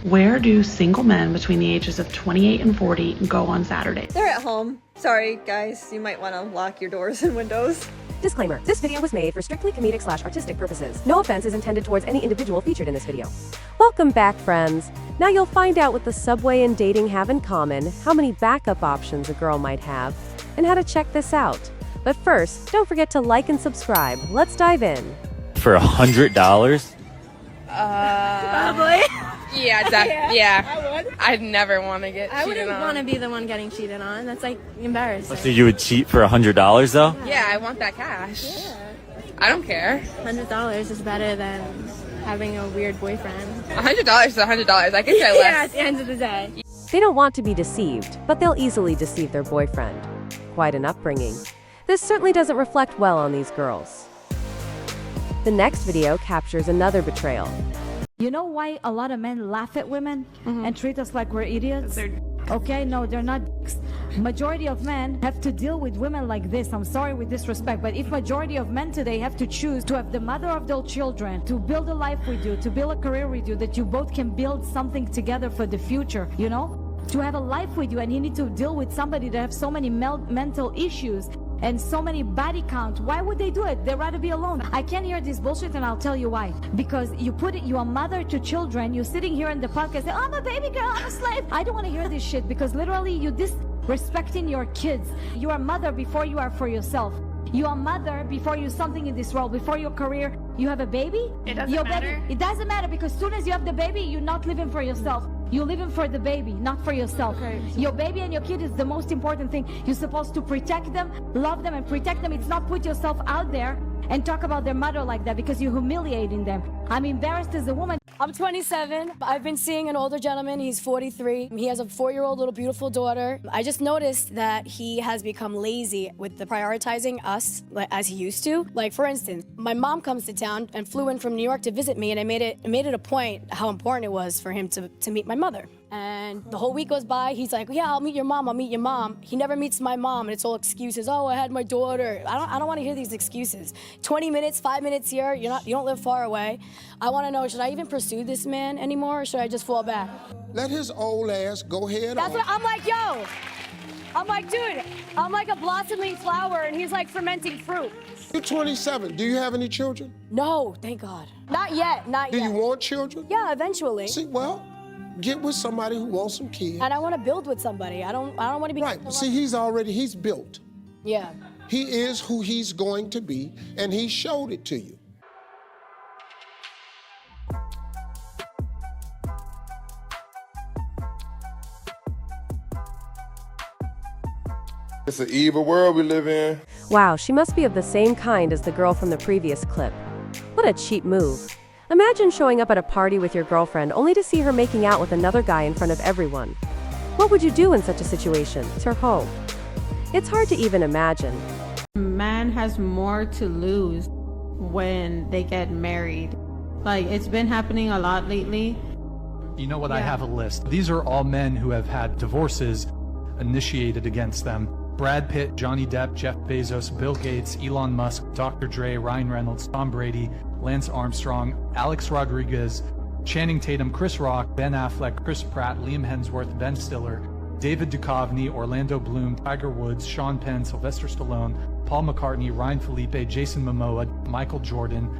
Where do single men between the ages of 28 and 40 go on Saturdays? They're at home. Sorry, guys, you might want to lock your doors and windows. Disclaimer, this video was made for strictly comedic/artistic purposes. No offense is intended towards any individual featured in this video. Welcome back, friends. Now you'll find out what the subway and dating have in common, how many backup options a girl might have, and how to check this out. But first, don't forget to like and subscribe. Let's dive in. For $100? Probably. Yeah. I would. I'd never want to get cheated on. I wouldn't want to be the one getting cheated on. That's like embarrassing. So you would cheat for $100 though? Yeah, I want that cash. Yeah. I don't care. $100 is better than having a weird boyfriend. $100 is $100. I could care less. Yeah, at the end of the day. They don't want to be deceived, but they'll easily deceive their boyfriend. Quite an upbringing. This certainly doesn't reflect well on these girls. The next video captures another betrayal. You know why a lot of men laugh at women and treat us like we're idiots? Okay, no, they're not dicks. Majority of men have to deal with women like this. I'm sorry with disrespect, but if majority of men today have to choose to have the mother of their children, to build a life with you, to build a career with you, that you both can build something together for the future, you know? To have a life with you, and you need to deal with somebody that have so many mental issues and so many body count. Why would they do it? They'd rather be alone. I can't hear this bullshit, and I'll tell you why. Because you are mother to children. You're sitting here in the podcast saying, oh, I'm a baby girl, I'm a slave. I don't want to hear this shit, because literally you disrespecting your kids. You are mother before you are for yourself. You are mother before you're something in this world. Before your career, you have a baby. It doesn't matter. It doesn't matter, because as soon as you have the baby, you're not living for yourself. You're living for the baby, not for yourself. Okay. Your baby and your kid is the most important thing. You're supposed to protect them, love them, and protect them. It's not put yourself out there and talk about their mother like that, because you're humiliating them. I'm embarrassed as a woman. I'm 27. I've been seeing an older gentleman. He's 43. He has a 4-year-old little beautiful daughter. I just noticed that he has become lazy with the prioritizing us as he used to. Like, for instance, my mom comes to town and flew in from New York to visit me, and I made it a point how important it was for him to meet my mother. And the whole week goes by, he's like, yeah, I'll meet your mom. He never meets my mom, and it's all excuses. Oh, I had my daughter. I don't want to hear these excuses. 20 minutes, 5 minutes here, you don't live far away. I want to know, should I even pursue this man anymore, or should I just fall back? Let his old ass go ahead. That's what I'm like, yo. I'm like, dude, I'm like a blossoming flower, and he's like fermenting fruit. You're 27. Do you have any children? No, thank God. Not yet, not Do yet. you want children? Yeah, eventually. See, well, get with somebody who wants some kids. And I want to build with somebody. I don't want to be Right. See, he's built. Yeah. He is who he's going to be, and he showed it to you. It's an evil world we live in. Wow, she must be of the same kind as the girl from the previous clip. What a cheap move. Imagine showing up at a party with your girlfriend only to see her making out with another guy in front of everyone. What would you do in such a situation? It's her home. It's hard to even imagine. Man has more to lose when they get married. Like, it's been happening a lot lately. You know what? Yeah. I have a list. These are all men who have had divorces initiated against them. Brad Pitt, Johnny Depp, Jeff Bezos, Bill Gates, Elon Musk, Dr. Dre, Ryan Reynolds, Tom Brady, Lance Armstrong, Alex Rodriguez, Channing Tatum, Chris Rock, Ben Affleck, Chris Pratt, Liam Hemsworth, Ben Stiller, David Duchovny, Orlando Bloom, Tiger Woods, Sean Penn, Sylvester Stallone, Paul McCartney, Ryan Felipe, Jason Momoa, Michael Jordan.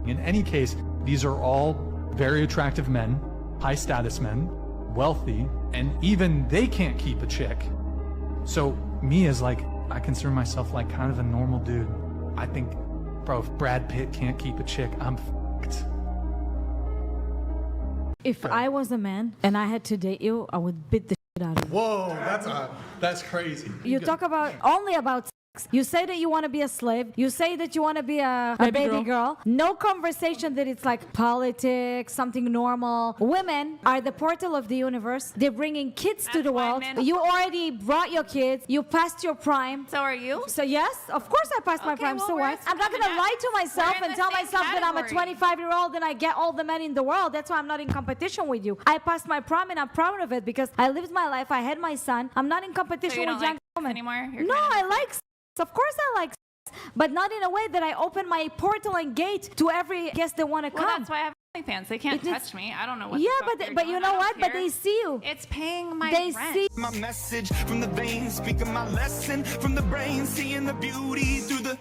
In any case, these are all very attractive men, high status men, wealthy, and even they can't keep a chick. So me as I consider myself like kind of a normal dude. I think, bro, if Brad Pitt can't keep a chick, I'm f***ed. If I was a man and I had to date you, I would beat the shit out of you. Whoa, that's crazy. You talk only about sex. You say that you want to be a slave. You say that you want to be a baby girl. No conversation that it's like politics, something normal. Women are the portal of the universe. They're bringing kids to the world. You already brought your kids. You passed your prime. So are you? So yes, of course I passed my prime. Well, so what? I'm not going to lie to myself and tell myself that I'm a 25-year-old and I get all the men in the world. That's why I'm not in competition with you. I passed my prime and I'm proud of it because I lived my life. I had my son. I'm not in competition with young women anymore. No, I like sex. Of course I like sex, but not in a way that I open my portal and gate to every guest that want to come. That's why I have fans. They can't touch me. I don't know what. Yeah, the fuck they're but doing. you know I what? don't But care. they see you. It's paying my They rent. see. My message from the veins, speaking my lesson from the brain, seeing the beauty through the.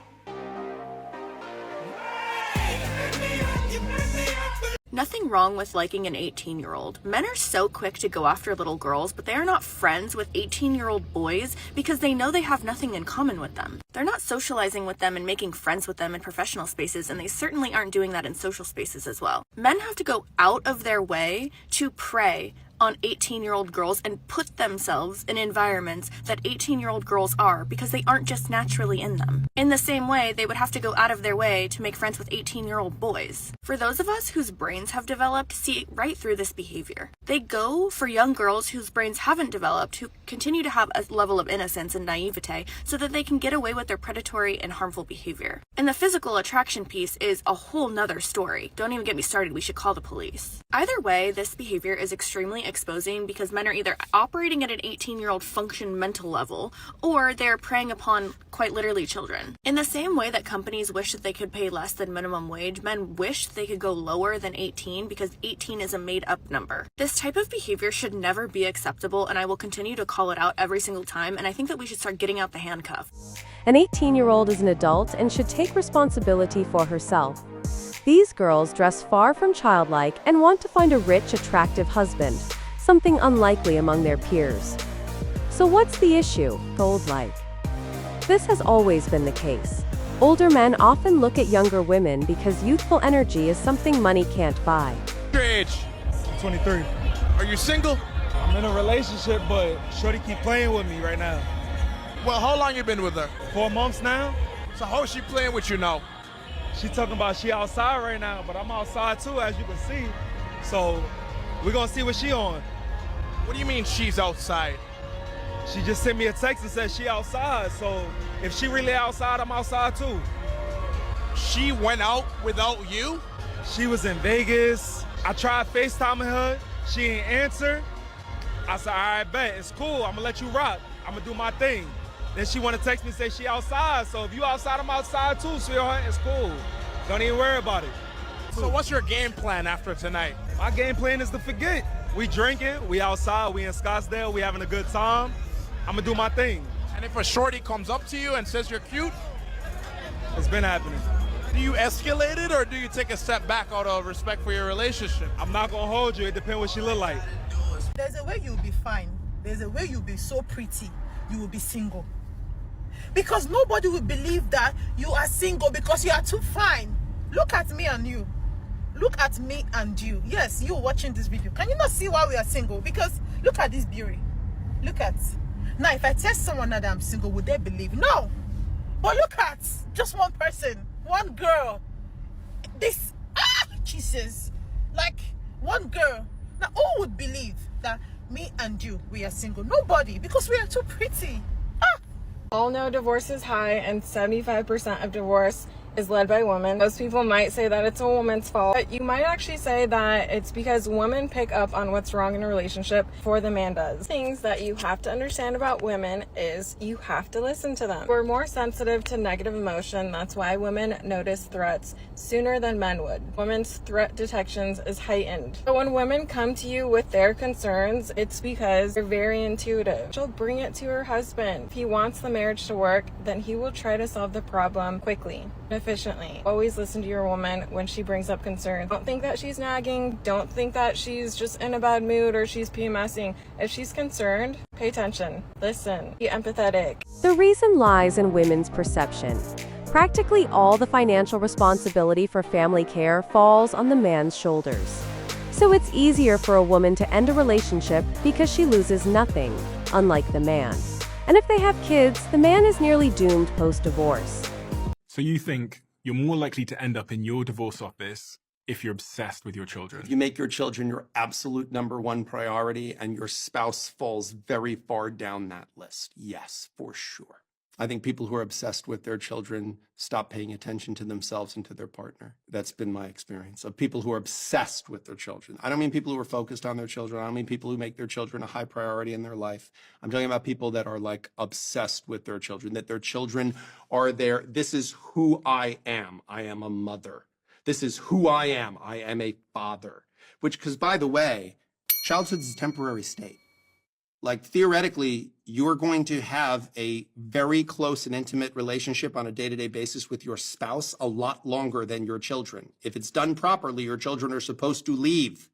Nothing wrong with liking an 18-year-old. Men are so quick to go after little girls, but they are not friends with 18-year-old boys because they know they have nothing in common with them. They're not socializing with them and making friends with them in professional spaces, and they certainly aren't doing that in social spaces as well. Men have to go out of their way to prey on 18-year-old girls and put themselves in environments that 18-year-old girls are because they aren't just naturally in them. In the same way, they would have to go out of their way to make friends with 18-year-old boys. For those of us whose brains have developed, see right through this behavior. They go for young girls whose brains haven't developed, who continue to have a level of innocence and naivete so that they can get away with their predatory and harmful behavior. And the physical attraction piece is a whole nother story. Don't even get me started, we should call the police. Either way, this behavior is extremely exposing because men are either operating at an 18-year-old function mental level or they're preying upon quite literally children. In the same way that companies wish that they could pay less than minimum wage, men wish they could go lower than 18 because 18 is a made-up number. This type of behavior should never be acceptable, and I will continue to call it out every single time, and I think that we should start getting out the handcuffs. An 18-year-old is an adult and should take responsibility for herself. These girls dress far from childlike and want to find a rich, attractive husband, something unlikely among their peers. So what's the issue? Gold like. This has always been the case. Older men often look at younger women because youthful energy is something money can't buy. Your age? 23. Are you single? I'm in a relationship, but shorty keep playing with me right now. Well, how long you been with her? 4 months now. So how is she playing with you now? She talking about she outside right now, but I'm outside too, as you can see. So we're gonna see what she on. What do you mean she's outside? She just sent me a text and said she outside. So if she really outside, I'm outside too. She went out without you? She was in Vegas. I tried FaceTiming her. She ain't answer. I said, all right, bet, it's cool. I'm gonna let you rock. I'm gonna do my thing. Then she wanna text me and say she outside. So if you outside, I'm outside too, sweetheart. It's cool. Don't even worry about it. So what's your game plan after tonight? My game plan is to forget. We drinking, we outside, we in Scottsdale, we having a good time. I'm gonna do my thing. And if a shorty comes up to you and says you're cute? It's been happening. Do you escalate it or do you take a step back out of respect for your relationship? I'm not gonna hold you, it depends what she look like. There's a way you'll be fine. There's a way you'll be so pretty, you will be single. Because nobody will believe that you are single because you are too fine. Look at me and you. Look at me and you. Yes, you watching this video. Can you not see why we are single? Because look at this beauty. Look at. Now, if I tell someone that I'm single, would they believe? No. But look at just one person, one girl. This, Jesus. Like, one girl. Now, who would believe that me and you, we are single? Nobody, because we are too pretty. All know divorce is high, and 75% of divorce is led by women. Most people might say that it's a woman's fault, but you might actually say that it's because women pick up on what's wrong in a relationship before the man does. Things that you have to understand about women is you have to listen to them. We're more sensitive to negative emotion. That's why women notice threats sooner than men would. Women's threat detections is heightened. So when women come to you with their concerns, it's because they're very intuitive. She'll bring it to her husband. If he wants the marriage to work, then he will try to solve the problem quickly, efficiently. Always listen to your woman when she brings up concerns. Don't think that she's nagging. Don't think that she's just in a bad mood or she's PMSing. If she's concerned, pay attention. Listen. Be empathetic. The reason lies in women's perception. Practically all the financial responsibility for family care falls on the man's shoulders. So it's easier for a woman to end a relationship because she loses nothing, unlike the man. And if they have kids, the man is nearly doomed post-divorce. So you think you're more likely to end up in your divorce office if you're obsessed with your children? If you make your children your absolute #1 priority and your spouse falls very far down that list, yes, for sure. I think people who are obsessed with their children stop paying attention to themselves and to their partner. That's been my experience of people who are obsessed with their children. I don't mean people who are focused on their children. I don't mean people who make their children a high priority in their life. I'm talking about people that are like obsessed with their children, that their children are this is who I am. I am a mother. This is who I am. I am a father. Which, because by the way, childhood is a temporary state. Like theoretically, you're going to have a very close and intimate relationship on a day-to-day basis with your spouse a lot longer than your children. If it's done properly, your children are supposed to leave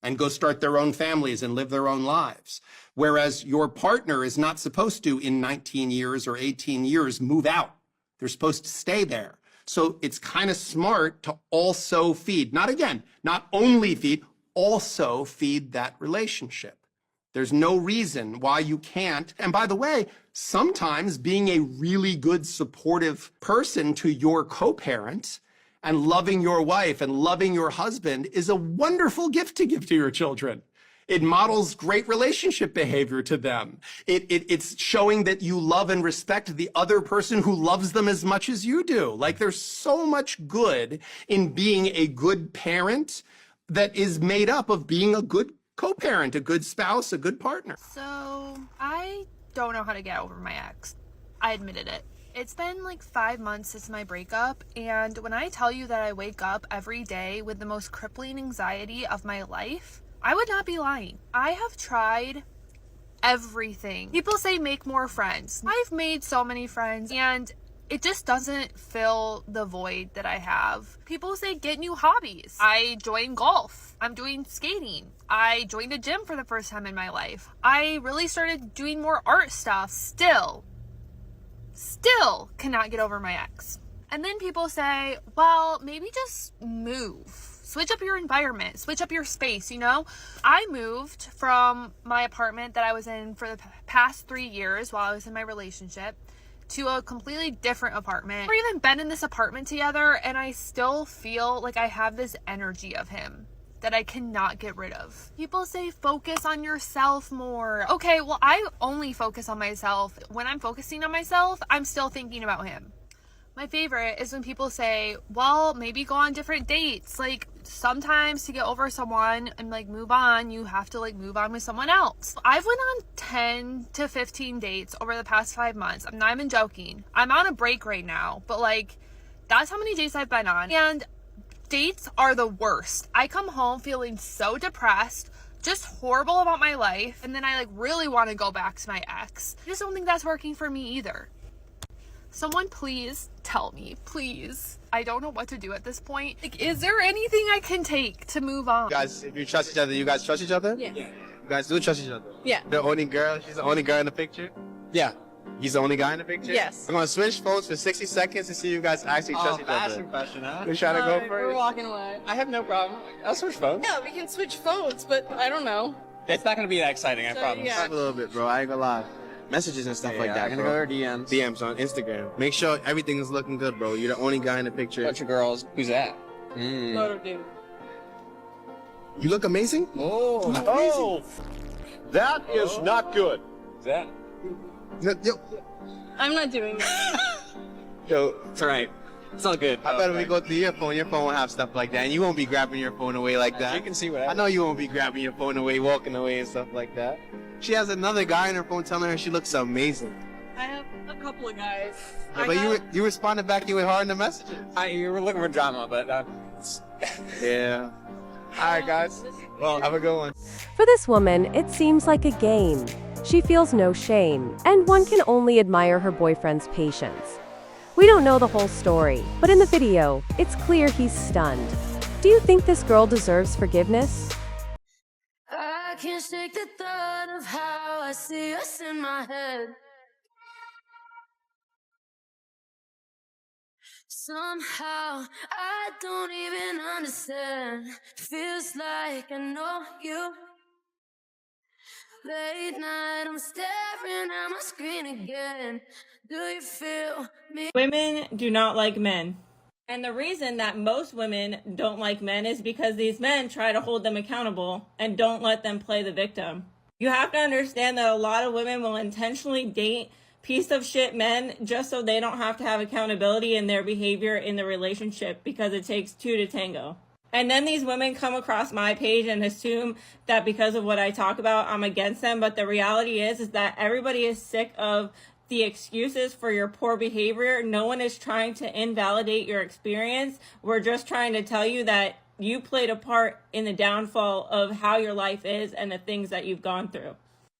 and go start their own families and live their own lives. Whereas your partner is not supposed to, in 19 years or 18 years, move out. They're supposed to stay there. So it's kind of smart to also feed, not only feed, also feed that relationship. There's no reason why you can't. And by the way, sometimes being a really good supportive person to your co-parent and loving your wife and loving your husband is a wonderful gift to give to your children. It models great relationship behavior to them. It's showing that you love and respect the other person who loves them as much as you do. Like there's so much good in being a good parent that is made up of being a good co-parent, a good spouse, a good partner. So I don't know how to get over my ex. I admitted it. It's been like 5 months since my breakup, and when I tell you that I wake up every day with the most crippling anxiety of my life, I would not be lying. I have tried everything. People say make more friends. I've made so many friends, and it just doesn't fill the void that I have. People say get new hobbies. I joined golf. I'm doing skating. I joined a gym for the first time in my life. I really started doing more art stuff. Still cannot get over my ex. And then people say, well, maybe just move. Switch up your environment, switch up your space, you know? I moved from my apartment that I was in for the past 3 years while I was in my relationship to a completely different apartment. We've even been in this apartment together, and I still feel like I have this energy of him that I cannot get rid of. People say focus on yourself more. Okay, well, I only focus on myself. When I'm focusing on myself, I'm still thinking about him. My favorite is when people say, well, maybe go on different dates. Like, sometimes to get over someone and like move on, you have to like move on with someone else. I've went on 10 to 15 dates over the past 5 months. I'm not even joking. I'm on a break right now, but like, that's how many dates I've been on. And dates are the worst. I come home feeling so depressed, just horrible about my life, and then I like really want to go back to my ex. I just don't think that's working for me either. Someone please tell me, please. I don't know what to do at this point. Like, is there anything I can take to move on? Guys, if you trust each other, you guys trust each other? Yeah. You guys do trust each other? Yeah. The only girl, she's the only girl in the picture? Yeah. He's the only guy in the picture? Yes. I'm gonna switch phones for 60 seconds to see if you guys actually trust each other. question, huh? We trying to go first? We're walking away. I have no problem. I'll switch phones. Yeah, we can switch phones, but I don't know. It's not gonna be that exciting, I promise. yeah. A little bit, bro. I ain't gonna lie. Messages and stuff like that. I'm gonna go to DMs. DMs on Instagram. Make sure everything is looking good, bro. You're the only guy in the picture. Bunch of girls. Who's that? Notre Dame. You look amazing. Oh, that is not good. Is that? Yo, I'm not doing that. yo, it's alright. It's all good. I bet when we go through your phone will have stuff like that, and you won't be grabbing your phone away like that. You can see what I know you won't be grabbing your phone away, walking away and stuff like that. She has another guy on her phone telling her she looks amazing. I have a couple of guys. Yeah, but you responded back, you were hard in the messages. You were looking for drama, but yeah. Alright guys, well, have a good one. For this woman, it seems like a game. She feels no shame, and one can only admire her boyfriend's patience. We don't know the whole story, but in the video, it's clear he's stunned. Do you think this girl deserves forgiveness? I can't shake the thought of how I see us in my head. Somehow, I don't even understand. Feels like I know you. Late night, I'm staring at my screen again. Do you feel me? Women do not like men. And the reason that most women don't like men is because these men try to hold them accountable and don't let them play the victim. You have to understand that a lot of women will intentionally date piece of shit men just so they don't have to have accountability in their behavior in the relationship, because it takes two to tango. And then these women come across my page and assume that because of what I talk about, I'm against them. But the reality is that everybody is sick of the excuses for your poor behavior. No one is trying to invalidate your experience. We're just trying to tell you that you played a part in the downfall of how your life is and the things that you've gone through.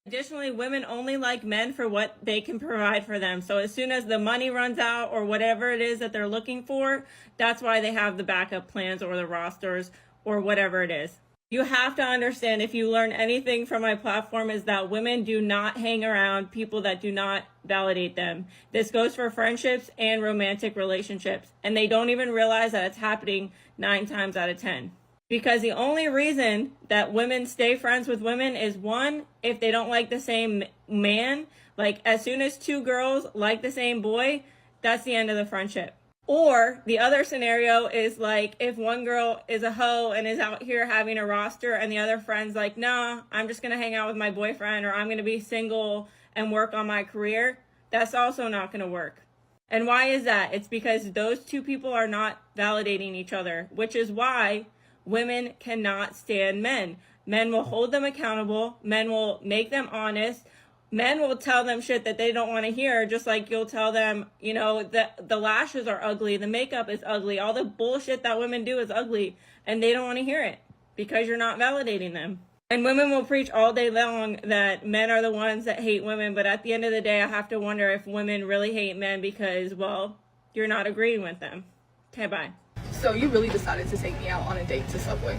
Additionally, women only like men for what they can provide for them. So as soon as the money runs out or whatever it is that they're looking for, that's why they have the backup plans or the rosters or whatever it is. You have to understand, if you learn anything from my platform, is that women do not hang around people that do not validate them. This goes for friendships and romantic relationships. And they don't even realize that it's happening 9 times out of 10. Because the only reason that women stay friends with women is, one, if they don't like the same man. Like, as soon as 2 girls like the same boy, that's the end of the friendship. Or the other scenario is like, if one girl is a hoe and is out here having a roster and the other friend's like, nah, I'm just going to hang out with my boyfriend, or I'm going to be single and work on my career. That's also not going to work. And why is that? It's because those 2 people are not validating each other, which is why women cannot stand men. Men will hold them accountable. Men will make them honest. Men will tell them shit that they don't want to hear, just like you'll tell them, you know, the lashes are ugly, the makeup is ugly, all the bullshit that women do is ugly, and they don't want to hear it because you're not validating them. And women will preach all day long that men are the ones that hate women, but at the end of the day, I have to wonder if women really hate men because, well, you're not agreeing with them. Okay, bye. So you really decided to take me out on a date to Subway?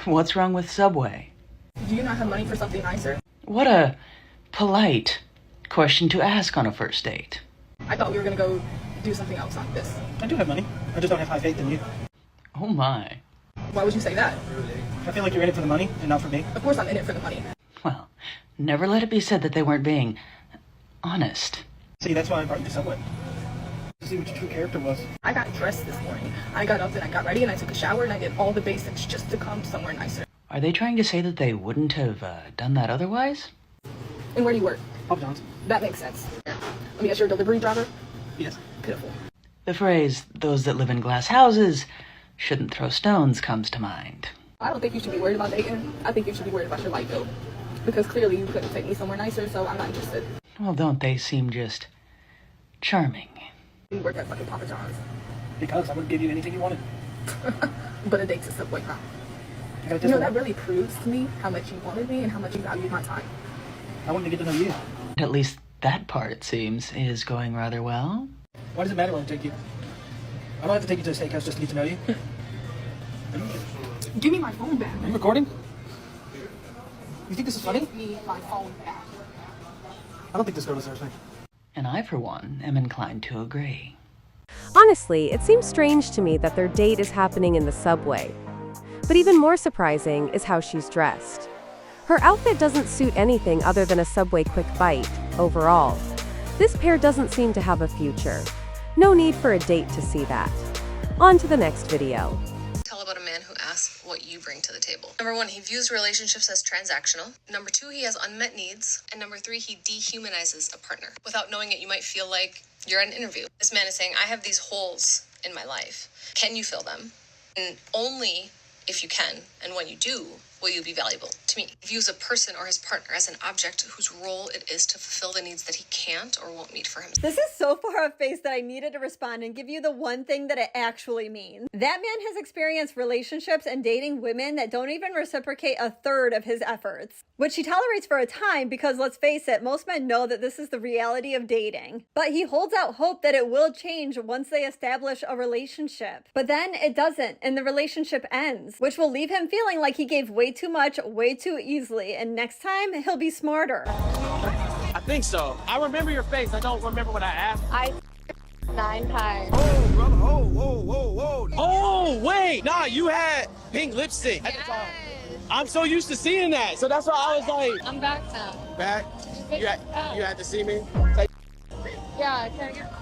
What's wrong with Subway? Do you not have money for something nicer? What a polite question to ask on a first date. I thought we were gonna go do something else on this. I do have money. I just don't have high faith in you. Oh my. Why would you say that? I feel like you're in it for the money and not for me. Of course I'm in it for the money. Well, never let it be said that they weren't being honest. See, that's why I brought you to Subway. To see what your true character was. I got dressed this morning. I got up and I got ready and I took a shower and I did all the basics just to come somewhere nicer. Are they trying to say that they wouldn't have done that otherwise? And where do you work? Papa John's. That makes sense. Let me guess, you're a delivery driver? Yes. Pitiful. The phrase, those that live in glass houses shouldn't throw stones, comes to mind. I don't think you should be worried about dating. I think you should be worried about your light bill. Because clearly you couldn't take me somewhere nicer, so I'm not interested. Well, don't they seem just charming? You work at fucking Papa John's. Because I would give you anything you wanted. But a date's a Subway, huh? You know, that really proves to me how much you wanted me and how much you valued my time. I wanted to get to know you. At least that part, it seems, is going rather well. Why does it matter when I take you? I don't have to take you to a steakhouse just to get to know you. Give me my phone back. Are you recording? You think this is funny? Give me my phone back. I don't think this girl deserves me. And I, for one, am inclined to agree. Honestly, it seems strange to me that their date is happening in the subway. But even more surprising is how she's dressed. Her outfit doesn't suit anything other than a Subway quick bite, overall. This pair doesn't seem to have a future. No need for a date to see that. On to the next video. Tell about a man who asks what you bring to the table. Number 1, he views relationships as transactional. Number 2, he has unmet needs. And number 3, he dehumanizes a partner. Without knowing it, you might feel like you're at an interview. This man is saying, I have these holes in my life. Can you fill them? And only if you can, and when you do, will you be valuable to me. He views a person or his partner as an object whose role it is to fulfill the needs that he can't or won't meet for himself. This is so far off base that I needed to respond and give you the one thing that it actually means. That man has experienced relationships and dating women that don't even reciprocate a third of his efforts, which he tolerates for a time because, let's face it, most men know that this is the reality of dating. But he holds out hope that it will change once they establish a relationship. But then it doesn't, and the relationship ends, which will leave him feeling like he gave way too much, way too easily, and next time he'll be smarter. I think so. I remember your face. I don't remember what I asked. I 9 times. Oh, brother. Oh, whoa. Oh, wait. Nah, you had pink lipstick at the time. I'm so used to seeing that. So that's why I was like. I'm back now. Back? You had to see me? Yeah, can I get...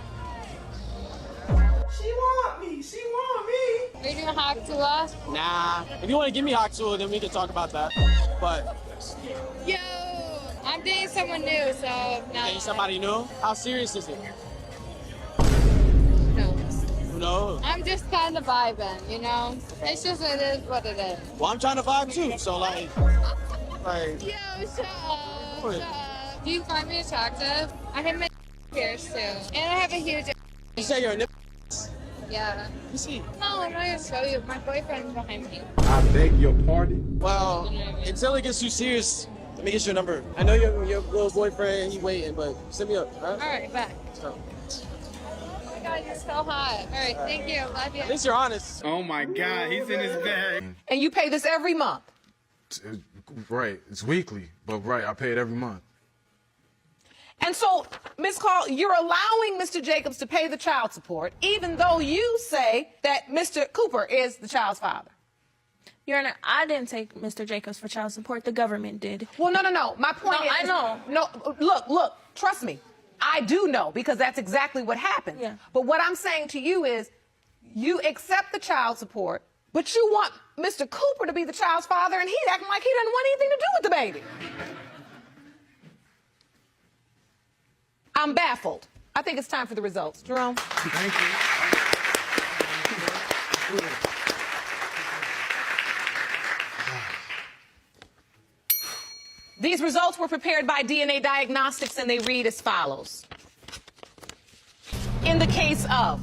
She want me. Are you doing hot to us? Nah. If you want to give me hot tool, then we can talk about that. But. Yo, I'm dating someone new, so no. Dating somebody new? How serious is it? No. Who knows? I'm just kind of vibing, you know? It's just it is what it is. Well, I'm trying to vibe too, so like. Yo, shut up. Do you find me attractive? I have my pierced too. And I have a huge. You say you're a nip. Yeah. You see? No, I'm not gonna show you. My boyfriend's behind me. I beg your pardon. Well, until it gets too serious, let me get your number. I know your little boyfriend, he waiting, but send me up, all right? All right, back. So. Oh my God, you're so hot. All right, thank you. Love you. At least you're honest. Oh my God, he's in his bag. And you pay this every month? Right, it's weekly, but right, I pay it every month. And so, Ms. Call, you're allowing Mr. Jacobs to pay the child support, even though you say that Mr. Cooper is the child's father. Your Honor, I didn't take Mr. Jacobs for child support. The government did. Well, no. My point is... I know. No, look, trust me. I do know, because that's exactly what happened. Yeah. But what I'm saying to you is, you accept the child support, but you want Mr. Cooper to be the child's father, and he's acting like he doesn't want anything to do with the baby. I'm baffled. I think it's time for the results. Jerome? Thank you. These results were prepared by DNA Diagnostics, and they read as follows. In the case of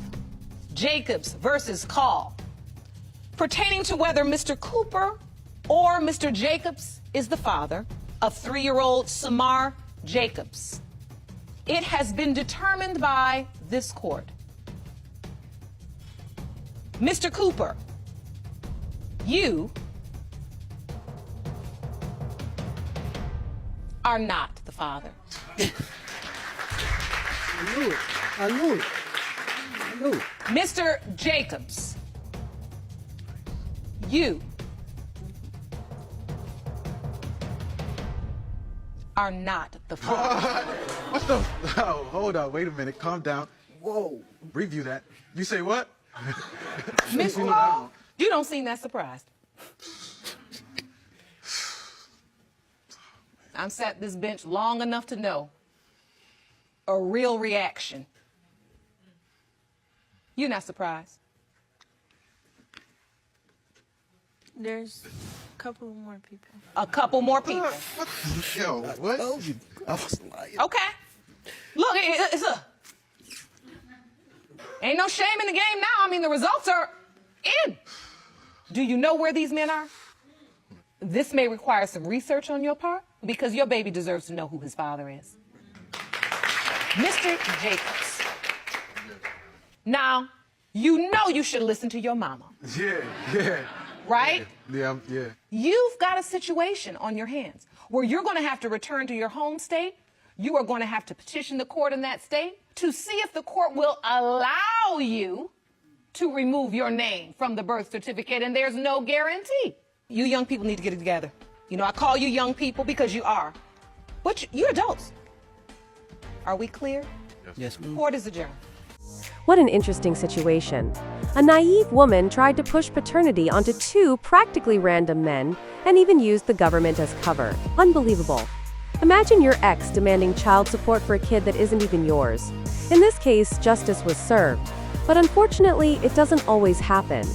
Jacobs versus Call, pertaining to whether Mr. Cooper or Mr. Jacobs is the father of 3-year-old Samar Jacobs, it has been determined by this court. Mr. Cooper, you are not the father. I knew it. Mr. Jacobs, you are not the father. What the? Oh, hold up, wait a minute, calm down. Whoa, review that. You say what? Miss Call, you don't seem that surprised. I've sat this bench long enough to know a real reaction. You're not surprised. There's a couple more people. A couple more people. Yo, what? I was lying. Okay. Look, it's ain't no shame in the game now. I mean, the results are in. Do you know where these men are? This may require some research on your part, because your baby deserves to know who his father is. Mr. Jacobs. Now, you know you should listen to your mama. Yeah. Right? Yeah. You've got a situation on your hands where you're going to have to return to your home state. You are going to have to petition the court in that state to see if the court will allow you to remove your name from the birth certificate, and there's no guarantee. You young people need to get it together. You know, I call you young people because you are. But you're adults. Are we clear? Yes, ma'am. Court is adjourned. What an interesting situation. A naive woman tried to push paternity onto 2 practically random men and even used the government as cover. Unbelievable. Imagine your ex demanding child support for a kid that isn't even yours. In this case, justice was served. But unfortunately, it doesn't always happen.